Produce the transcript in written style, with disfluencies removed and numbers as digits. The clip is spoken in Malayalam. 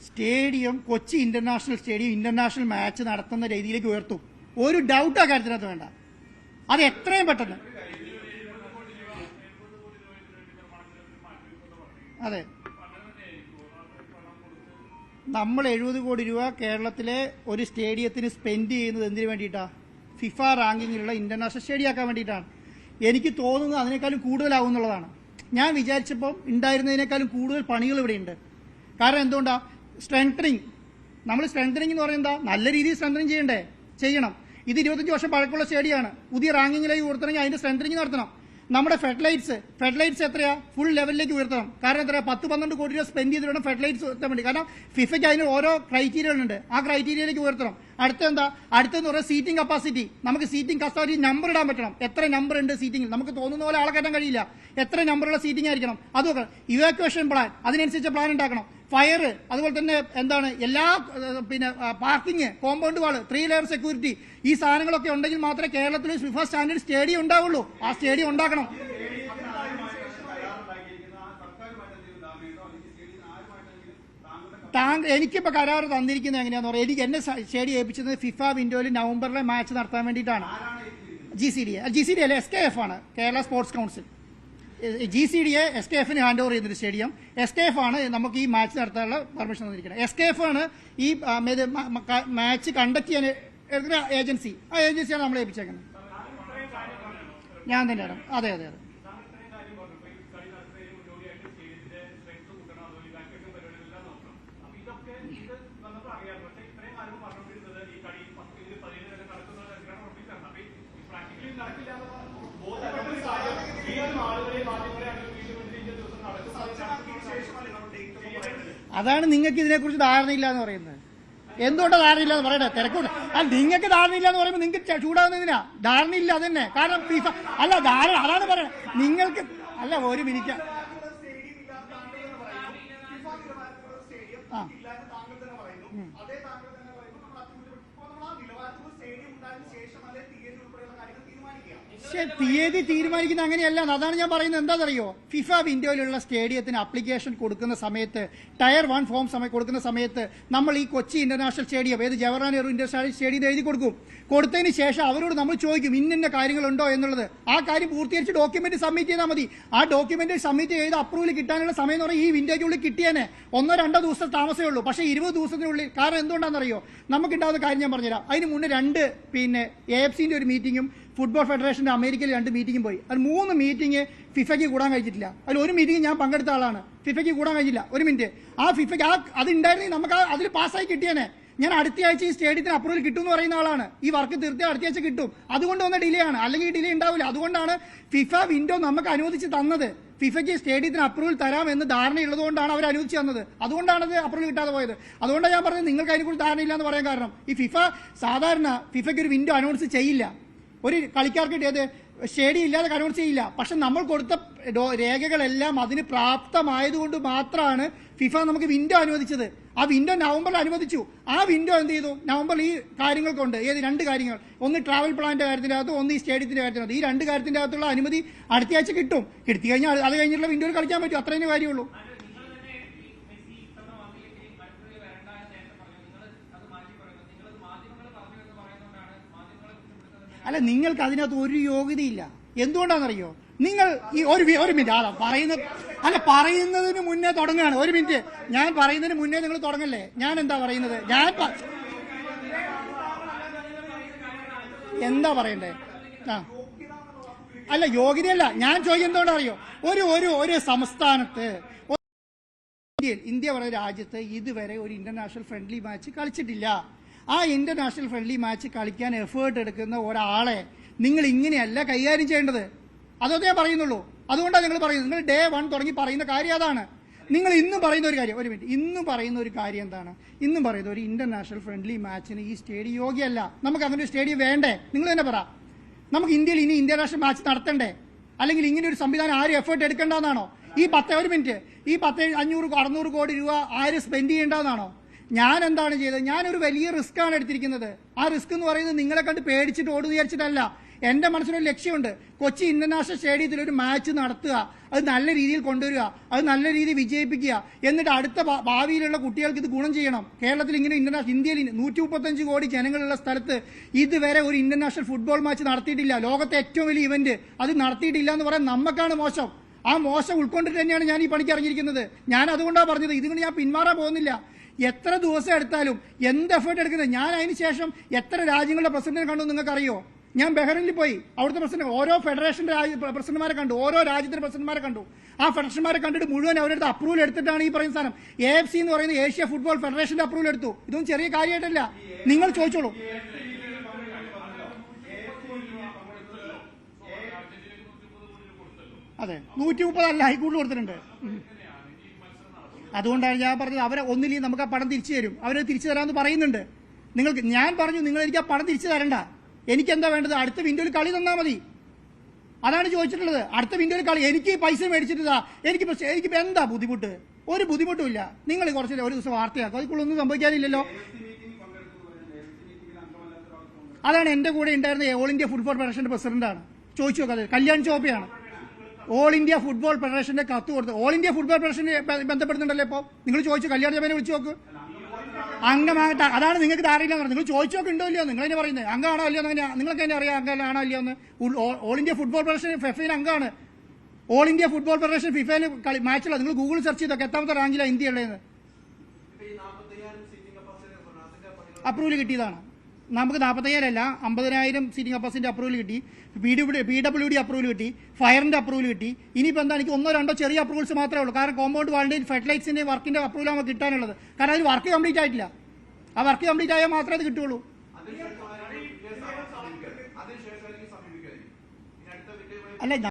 Stadium Kochi international stadium international match നടത്തുന്ന രീതിയിലേക്ക് ഉയർത്തും. ഒരു ഡൗട്ട് ആ കാര്യത്തിനകത്ത് വേണ്ട. അത് എത്രയും പെട്ടെന്ന്. അതെ, നമ്മൾ 70 കോടി രൂപ കേരളത്തിലെ ഒരു സ്റ്റേഡിയത്തിന് സ്പെൻഡ് ചെയ്യുന്നത് എന്തിനു വേണ്ടിയിട്ടാണ്? ഫിഫ റാങ്കിങ്ങിലുള്ള ഇന്റർനാഷണൽ സ്റ്റേഡിയം ആക്കാൻ വേണ്ടിയിട്ടാണ്. എനിക്ക് തോന്നുന്നത് അതിനേക്കാളും കൂടുതലാവും എന്നുള്ളതാണ്. ഞാൻ വിചാരിച്ചപ്പോൾ ഉണ്ടായിരുന്നതിനേക്കാളും കൂടുതൽ പണികൾ ഇവിടെയുണ്ട്. കാരണം എന്തുകൊണ്ടാണ്? സ്ട്രെങ്തനിങ്. നമ്മൾ സ്ട്രെങ്തനിങ് എന്ന് പറയുന്നത് നല്ല രീതിയിൽ സ്ട്രെങ്തനിങ് ചെയ്യണം. ഇത് 25 വർഷം പഴക്കമുള്ള സ്റ്റേഡിയമാണ്. പുതിയ റാങ്കിങ്ങിലേക്ക് ഉയർത്തണമെങ്കിൽ അതിന്റെ സ്ട്രെങ്തനിങ് നടത്തണം. നമ്മുടെ ഫെഡ്ലൈറ്റ്സ് എത്രയാ? ഫുൾ ലെവലിലേക്ക് ഉയർത്തണം. കാരണം എത്രയാ? 10-12 കോടി രൂപ സ്പെൻഡ് ചെയ്ത് വേണം ഫെഡ്ലൈറ്റ്സ് ഉയർത്താൻ വേണ്ടി. കാരണം ഫിഫയ്ക്ക് അതിന് ഓരോ ക്രൈറ്റീരിയകളുണ്ട്. ആ ക്രൈറ്റീരിയയിലേക്ക് ഉയർത്തണം. അടുത്തെന്ന് പറയുന്നത് സീറ്റിംഗ് കപ്പാസിറ്റി. നമുക്ക് സീറ്റിംഗ് കപ്പാസിറ്റി നമ്പർ ഇടാൻ പറ്റണം. എത്ര നമ്പർ ഉണ്ട് സീറ്റിംഗ്? നമുക്ക് തോന്നുന്ന പോലെ ആളെ കയറ്റാൻ കഴിയില്ല. എത്ര നമ്പറുള്ള സീറ്റിംഗ് ആയിരിക്കണം അത് നോക്കണം. ഇവാക്യുവേഷൻ പ്ലാൻ, അതിനനുസരിച്ച് പ്ലാൻ ഉണ്ടാക്കണം. ഫയർ, അതുപോലെ തന്നെ എല്ലാ പാർക്കിംഗ്, കോമ്പൗണ്ട് വാള്, 3 ലെയർ സെക്യൂരിറ്റി, ഈ സാധനങ്ങളൊക്കെ ഉണ്ടെങ്കിൽ മാത്രമേ കേരളത്തിൽ ഫിഫ സ്റ്റാൻഡേർഡ് സ്റ്റേഡിയം ഉണ്ടാവുള്ളൂ. ആ സ്റ്റേഡിയം ഉണ്ടാക്കണം. എനിക്കിപ്പോ കരാർ തന്നിരിക്കുന്നത് എങ്ങനെയാന്ന് പറയാം. എനിക്ക് എന്നെ സ്റ്റേഡിയം ഏൽപ്പിച്ചത് ഫിഫ വിൻഡോയിൽ നവംബറിലെ മാച്ച് നടത്താൻ വേണ്ടിയിട്ടാണ്. GCD അല്ല, SKF ആണ്, കേരള സ്പോർട്സ് കൗൺസിൽ. GCDയെ SKFന് ഹാൻഡ് ഓവർ ചെയ്തൊരു സ്റ്റേഡിയം. SKF ആണ് നമുക്ക് ഈ മാച്ച് നടത്താനുള്ള പെർമിഷൻ തന്നിരിക്കുന്നത്. SKF ആണ് ഈ മാച്ച് കണ്ടക്ട് ചെയ്യാൻ ഏജൻസി. ആ ഏജൻസിയാണ് നമ്മൾ ഏൽപ്പിച്ചേക്കുന്നത്. ഞാൻ തന്നെയാണ്. അതെ. അതാണ് നിങ്ങൾക്ക് ഇതിനെക്കുറിച്ച് ധാരണയില്ല എന്ന് പറയുന്നത്. എന്തുകൊണ്ടാണ് ധാരണയില്ല എന്ന് പറയട്ടെ? തിരക്കുണ്ട്. നിങ്ങൾക്ക് ധാരണയില്ല എന്ന് പറയുമ്പോൾ നിങ്ങൾക്ക് ചൂടാവുന്നതിനാ? ധാരണയില്ല അതന്നെ. കാരണം ഫിഫ അല്ല ധാരണ, അതാണ് പറയുന്നത്. നിങ്ങൾക്ക് അല്ല, ഒരു മിനിറ്റ്. തീയതി തീരുമാനിക്കുന്ന അങ്ങനെയല്ല. അതാണ് ഞാൻ പറയുന്നത്. എന്താണെന്നറിയോ? ഫിഫ വിൻഡോയിലുള്ള സ്റ്റേഡിയത്തിന് അപ്ലിക്കേഷൻ കൊടുക്കുന്ന സമയത്ത്, ടയർ 1 ഫോം കൊടുക്കുന്ന സമയത്ത് നമ്മൾ ഈ Kochi international stadium, Jawaharlal Nehru international stadium എഴുതി കൊടുക്കും. കൊടുത്തതിന് ശേഷം അവരോട് നമ്മൾ ചോദിക്കും ഇന്ന കാര്യങ്ങളുണ്ടോ എന്നുള്ളത്. ആ കാര്യം പൂർത്തീകരിച്ച് ഡോക്യുമെന്റ് സബ്മിറ്റ് ചെയ്താൽ മതി. ആ ഡോക്യുമെന്റ് സബ്മിറ്റ് ചെയ്ത് അപ്രൂവൽ കിട്ടാനുള്ള സമയം എന്ന് പറഞ്ഞാൽ ഈ വിൻഡോയ്ക്കുള്ളിൽ കിട്ടിയേനെ 1-2 ദിവസത്തെ താമസമേ ഉള്ളൂ. പക്ഷേ 20 ദിവസത്തിനുള്ളിൽ. കാരണം എന്തുകൊണ്ടാണെന്നറിയോ? നമുക്കുണ്ടാകുന്ന കാര്യം ഞാൻ പറഞ്ഞുതരാം. അതിന് മുന്നേ 2 AFCന്റെ ഒരു മീറ്റിംഗും ഫുട്ബോൾ ഫെഡറേഷന്റെ അമേരിക്കയിൽ 2 മീറ്റിംഗും പോയി. അത് 3 മീറ്റിംഗ് ഫിഫയ്ക്ക് കൂടാൻ കഴിച്ചിട്ടില്ല. അതിൽ ഒരു മീറ്റിംഗ് ഞാൻ പങ്കെടുത്ത ആളാണ്. ഫിഫയ്ക്ക് കൂടാൻ കഴിഞ്ഞില്ല. ഒരു മിനിറ്റ്. ആ ഫിഫയ്ക്ക് അത് ഉണ്ടായിരുന്നെങ്കിൽ നമുക്ക് അതിൽ പാസ്സായി കിട്ടിയേനെ. ഞാൻ അടുത്ത ആഴ്ച ഈ സ്റ്റേഡിയത്തിന് അപ്രൂവൽ കിട്ടും എന്ന് പറയുന്ന ആളാണ്. ഈ വർക്ക് തീർത്തി അടുത്ത ആഴ്ച കിട്ടും. അതുകൊണ്ട് വന്ന ഡിലേ ആണ്. അല്ലെങ്കിൽ ഡിലേ ഉണ്ടാവില്ല. അതുകൊണ്ടാണ് ഫിഫ വിൻഡോ നമുക്ക് അനുവദിച്ച് തന്നത്. ഫിഫയ്ക്ക് സ്റ്റേഡിയത്തിന് അപ്രൂവൽ തരാമെന്ന് ധാരണയുള്ളതുകൊണ്ടാണ് അവർ അനുവദിച്ച് തന്നത്. അതുകൊണ്ടാണ് അത് അപ്രൂവൽ കിട്ടാതെ പോയത്. അതുകൊണ്ടാണ് ഞാൻ പറഞ്ഞത് നിങ്ങൾക്ക് അതിനെക്കുറിച്ച് ധാരണയില്ല എന്ന് പറയാൻ കാരണം. ഈ സാധാരണ ഫിഫയ്ക്ക് ഒരു വിൻഡോ അനൗൺസ് ചെയ്യില്ല. ഒരു കളിക്കാർക്ക് സ്റ്റേഡിയം ഇല്ലാതെ അനൗൺസ് ചെയ്യില്ല. പക്ഷെ നമ്മൾ കൊടുത്ത രേഖകളെല്ലാം അതിന് പ്രാപ്തമായതുകൊണ്ട് മാത്രമാണ് ഫിഫ നമുക്ക് വിൻഡോ അനുവദിച്ചത്. ആ വിൻഡോ നവംബറിൽ അനുവദിച്ചു. ആ വിൻഡോ എന്ത് ചെയ്തു? നവംബറിൽ ഈ കാര്യങ്ങൾക്കുണ്ട്. 2 കാര്യങ്ങൾ. ഒന്ന് ട്രാവൽ പ്ലാന്റെ കാര്യത്തിന്റെ അകത്ത്, ഒന്ന് ഈ സ്റ്റേഡിയത്തിന്റെ കാര്യത്തിനകത്ത്. ഈ 2 കാര്യത്തിന്റെ അകത്തുള്ള അനുമതി അടുത്ത ആഴ്ച കിട്ടും. കിട്ടി കഴിഞ്ഞാൽ അത് കഴിഞ്ഞിട്ടുള്ള വിൻഡോയിൽ കളിക്കാൻ പറ്റും. അത്രയും കാര്യമുള്ളൂ. അല്ല, നിങ്ങൾക്ക് അതിനകത്ത് ഒരു യോഗ്യതയില്ല. എന്തുകൊണ്ടാണെന്നറിയോ? നിങ്ങൾ ഈ ഒരു മിനിറ്റ് പറയുന്നതിന് മുന്നേ തുടങ്ങുകയാണ്. ഒരു മിനിറ്റ്. ഞാൻ പറയുന്നതിന് മുന്നേ നിങ്ങൾ തുടങ്ങല്ലേ? ഞാൻ എന്താ പറയുന്നത്? എന്താ പറയണ്ടേ? അല്ല, യോഗ്യതയല്ല ഞാൻ ചോദിക്കുന്നത്. എന്തുകൊണ്ടറിയോ? ഒരു സംസ്ഥാനത്ത്, ഇന്ത്യ പറയുന്ന രാജ്യത്ത് ഇതുവരെ ഒരു ഇന്റർനാഷണൽ ഫ്രണ്ട്ലി മാച്ച് കളിച്ചിട്ടില്ല. ആ ഇന്റർനാഷണൽ ഫ്രണ്ട്ലി മാച്ച് കളിക്കാൻ എഫേർട്ട് എടുക്കുന്ന ഒരാളെ നിങ്ങൾ ഇങ്ങനെയല്ല കൈകാര്യം ചെയ്യേണ്ടത്. അതൊക്കെ ഞാൻ പറയുന്നുള്ളൂ. അതുകൊണ്ടാണ് നിങ്ങൾ പറയുന്നത്. നിങ്ങൾ ഡേ 1 തുടങ്ങി പറയുന്ന കാര്യം അതാണ്. നിങ്ങൾ ഇന്നും പറയുന്ന ഒരു കാര്യം, ഒരു മിനിറ്റ്, ഇന്നും പറയുന്ന ഒരു കാര്യം എന്താണ്? ഇന്നും പറയുന്നത് ഒരു ഇന്റർനാഷണൽ ഫ്രണ്ട്ലി മാച്ചിന് ഈ സ്റ്റേഡിയം യോഗ്യമല്ല. നമുക്ക് അങ്ങനെ ഒരു സ്റ്റേഡിയം വേണ്ടേ? നിങ്ങൾ തന്നെ പറ. നമുക്ക് ഇന്ത്യയിൽ ഇനി ഇന്റർനാഷണൽ മാച്ച് നടത്തണ്ടേ? അല്ലെങ്കിൽ ഇങ്ങനെ ഒരു സംവിധാനം ആരും എഫേർട്ട് എടുക്കേണ്ടതെന്നാണോ? ഈ 500-600 കോടി രൂപ ആരും സ്പെൻഡ് ചെയ്യേണ്ടതെന്നാണോ? ഞാൻ എന്താണ് ചെയ്തത്? ഞാനൊരു വലിയ റിസ്ക് ആണ് എടുത്തിരിക്കുന്നത്. ആ റിസ്ക് എന്ന് പറയുന്നത് നിങ്ങളെ കണ്ട് പേടിച്ചിട്ട് ഓടുന്നു വിചാരിച്ചിട്ടല്ല. എന്റെ മനസ്സിനൊരു ലക്ഷ്യമുണ്ട്. കൊച്ചി ഇന്റർനാഷണൽ സ്റ്റേഡിയത്തിൽ ഒരു മാച്ച് നടത്തുക, അത് നല്ല രീതിയിൽ കൊണ്ടുവരിക, അത് നല്ല രീതിയിൽ വിജയിപ്പിക്കുക, എന്നിട്ട് അടുത്ത ഭാവിയിലുള്ള കുട്ടികൾക്ക് ഇത് ഗുണം ചെയ്യണം. കേരളത്തിൽ ഇങ്ങനെ ഇന്ത്യയിൽ 135 കോടി ജനങ്ങളുള്ള സ്ഥലത്ത് ഇതുവരെ ഒരു ഇന്റർനാഷണൽ ഫുട്ബോൾ മാച്ച് നടത്തിയിട്ടില്ല. ലോകത്തെ ഏറ്റവും വലിയ ഇവന്റ് അത് നടത്തിയിട്ടില്ല എന്ന് പറയാൻ നമുക്കാണ് മോശം. ആ മോശം ഉൾക്കൊണ്ടിട്ട് തന്നെയാണ് ഞാൻ ഈ പണിക്ക് ഇറങ്ങിയിരിക്കുന്നത്. ഞാൻ അതുകൊണ്ടാണ് പറഞ്ഞത്, ഇതുകൊണ്ട് ഞാൻ പിന്മാറാൻ പോകുന്നില്ല. എത്ര ദിവസം എടുത്താലും എന്ത് എഫേർട്ട് എടുക്കുന്നത്. ഞാൻ അതിന് ശേഷം എത്ര രാജ്യങ്ങളുടെ പ്രസിഡന്റിനെ കണ്ടു നിങ്ങൾക്കറിയോ? ഞാൻ ബഹ്റൈനിൽ പോയി, അവിടുത്തെ പ്രസിഡന്റ്, ഓരോ ഫെഡറേഷന്റെ പ്രസിഡന്റുമാരെ കണ്ടു, ഓരോ രാജ്യത്തിന്റെ പ്രസിഡന്റുമാരെ കണ്ടു. ആ ഫെഡറേഷന്മാരെ കണ്ടിട്ട് മുഴുവൻ അവരുടെ അപ്രൂവൽ എടുത്തിട്ടാണ് ഈ പറയുന്ന സാധനം. AFC എന്ന് പറയുന്ന ഏഷ്യ ഫുട്ബോൾ ഫെഡറേഷന്റെ അപ്രൂവൽ എടുത്തു. ഇതൊന്നും ചെറിയ കാര്യമായിട്ടല്ല. നിങ്ങൾ ചോദിച്ചോളൂ. അതെ, 130 അല്ല, ഹൈക്കോടതി കൊടുത്തിട്ടുണ്ട്. അതുകൊണ്ടാണ് ഞാൻ പറഞ്ഞത്, അവരെ ഒന്നില്ലെങ്കിൽ നമുക്ക് ആ പണം തിരിച്ചു തരും, അവരെ തിരിച്ചു തരാമെന്ന് പറയുന്നുണ്ട്. നിങ്ങൾക്ക് ഞാൻ പറഞ്ഞു, നിങ്ങൾ എനിക്ക് ആ പണം തിരിച്ചു തരണ്ട, എനിക്ക് എന്താ വേണ്ടത്? അടുത്ത വിൻഡോയിൽ കളി തന്നാൽ മതി. അതാണ് ചോദിച്ചിട്ടുള്ളത്. അടുത്ത വിൻഡോയിൽ കളി, എനിക്ക് പൈസ മേടിച്ചിട്ടാ, എനിക്കിപ്പോൾ എന്താ ബുദ്ധിമുട്ട്? ഒരു ബുദ്ധിമുട്ടുമില്ല. നിങ്ങൾ കുറച്ച് ഒരു ദിവസം വാർത്തയാക്കും, അതിക്കുള്ളൊന്നും സംഭവിക്കാനില്ലല്ലോ. അതാണ് എന്റെ കൂടെ ഉണ്ടായിരുന്ന ഓൾ ഇന്ത്യ ഫുട്ബോൾ ഫെഡറേഷന്റെ പ്രസിഡന്റാണ്, ചോദിച്ചു നോക്കാതെ, കല്യാൺ ചോപ്പയാണ്. ഓൾ ഇന്ത്യ ഫുട്ബോൾ ഫെഡറേഷന്റെ കത്ത് കൊടുത്ത്, ഓൾ ഇന്ത്യ ഫുട്ബോൾ ഫെഡറേഷനെ ബന്ധപ്പെടുന്നുണ്ടല്ലോ. ഇപ്പോൾ നിങ്ങൾ ചോദിച്ചു, കല്യാൺ ചോപ്പനെ വിളിച്ചു നോക്ക്, അംഗമാകട്ടെ. അതാണ് നിങ്ങൾക്ക് ധാരണയില്ല. നിങ്ങൾ ചോദിച്ചു നോക്ക്, ഉണ്ടോ ഇല്ലയോ? നിങ്ങൾ തന്നെ പറയുന്നത് അംഗമാണോ അല്ലയോ എന്ന് നിങ്ങൾക്ക് തന്നെ അറിയാം, അംഗമാണോ അല്ലയോ എന്ന്. ഓൾ ഇന്ത്യ ഫുട്ബോൾ ഫെഡറേഷൻ ഫിഫയിൽ അംഗമാണ്. ഓൾ ഇന്ത്യ ഫുട്ബോൾ ഫെഡറേഷൻ ഫിഫയിൽ മാച്ചുള്ള, നിങ്ങൾ ഗൂഗിൾ സെർച്ച് ചെയ്തൊക്കെ എത്താമത്തെ റാങ്കിലാണ് ഇന്ത്യ ഉള്ളതെന്ന്. അപ്രൂവൽ കിട്ടിയതാണ്. നമുക്ക് 45,000 അല്ല, 50,000 സീറ്റിംഗ് കപ്പാസിറ്റി അപ്രൂവൽ കിട്ടി. PWD അപ്രൂവൽ കിട്ടി, ഫയറിന്റെ അപ്രൂവൽ കിട്ടി. ഇനിയിപ്പോൾ എന്താ, എനിക്ക് 1-2 ചെറിയ അപ്രൂവൽസ് മാത്രമേ ഉള്ളൂ. കാരണം കോമ്പൗണ്ട് വാളിന്റെയും ഫെർട്ടിലൈറ്റ്സിന്റെ വർക്കിന്റെ അപ്രൂവൽ നമുക്ക് കിട്ടാനുള്ളത്. കാരണം അതിന് വർക്ക് കംപ്ലീറ്റ് ആയിട്ടില്ല. ആ വർക്ക് കംപ്ലീറ്റ് ആയാൽ മാത്രമേ അത് കിട്ടുള്ളൂ. അല്ല,